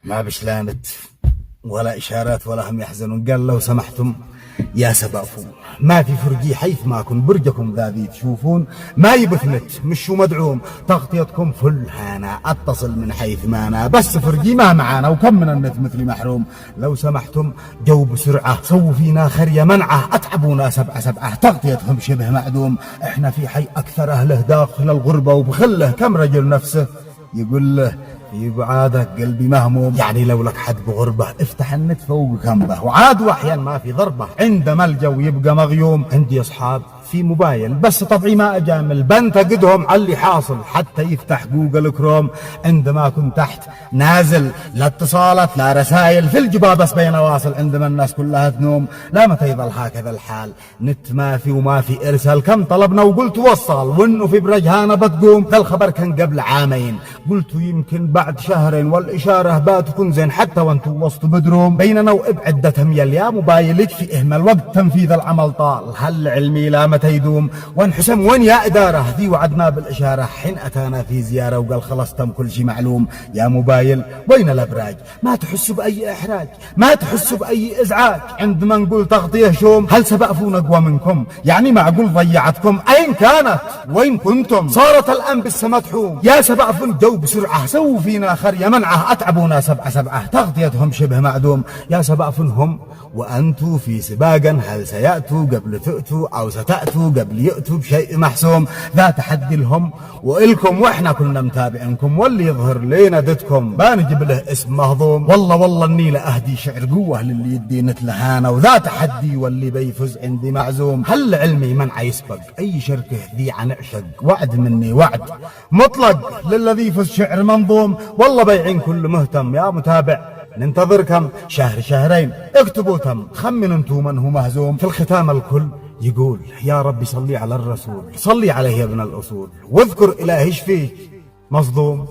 ما بشلامت ولا إشارات ولا هم يحزنون. قال لو سمحتم يا سبافون ما في فرقي حيث ما كن برجكم ذا ذي تشوفون ما يبثنت مشو مدعوم تغطيتكم فل هانا اتصل من حيث ما أنا بس فرقي ما معانا وكم من النت مثلي محروم. لو سمحتم جو بسرعة سووا فينا خرية منعه أتعبونا سبعة تغطيتهم شبه معدوم. احنا في حي أكثر أهله داخل الغربة وبخله كم رجل نفسه يقول له في بعادك قلبي مهموم. يعني لو لك حد بغربة افتح النت فوق كمبه وعاد وأحيان ما في ضربة عندما الجو يبقى مغيوم. عندي أصحاب في موبايل بس طبعي ما أجامل بنتقدهم على اللي حاصل حتى يفتح جوجل كروم. عندما كنت تحت نازل لا اتصالات لا رسائل في الجبال بس بين واصل عندما الناس كلها تنوم. لا متى يظل هكذا الحال نت ما في وما في إرسال كم طلبنا وقلت وصل وإنه في برجهانة بتقوم. ذا الخبر كان قبل عامين قلت يمكن بعد شهرين والإشارة باتكون زين حتى وانتو وسط بدروم. بيننا وابعد دتهم يا موبايل يكفي اهمل وقت تنفيذ العمل طال. هل علمي لا متى يدوم وان حسم وين يا إدارة ذي وعدنا بالإشارة حين أتانا في زيارة وقال خلاص تم كل شي معلوم. يا موبايل وين الأبراج ما تحسوا بأي إحراج ما تحسوا بأي إزعاج عندما نقول تغطية شوم. هل سبأفون أقوى منكم يعني معقول ضيعتكم أين كانت وين كنتم صارت الآن بالسما تحوم. يا سبأفون جو بسرعة سووا فينا خرية منعه أتعبونا سبعة تغطيتهم شبه معدوم. يا سبأفون هم وأنتوا في سباقا هل سيأتوا قبل تؤتوا أو ستأتوا قبل يؤتوا بشيء محسوم. ذا تحدي لهم وإلكم وإحنا كنا متابعينكم واللي يظهر لينا دتكم بانجب له اسم مهضوم. والله اني لأهدي شعر قوة للي يدي نتلهانا وذا تحدي واللي بيفز عندي معزوم. هل علمي منع يسبق أي شركة ذي عن عشق وعد مني وعد مطلق للذي يفز شعر منظوم. والله بيعين كل مهتم يا متابع ننتظركم شهر شهرين اكتبوا تم خمنوا انتم من هو مهزوم. في الختام الكل يقول يا ربي صلي على الرسول صلي عليه يا ابن الأصول واذكر إلهي شفيك مصدوم.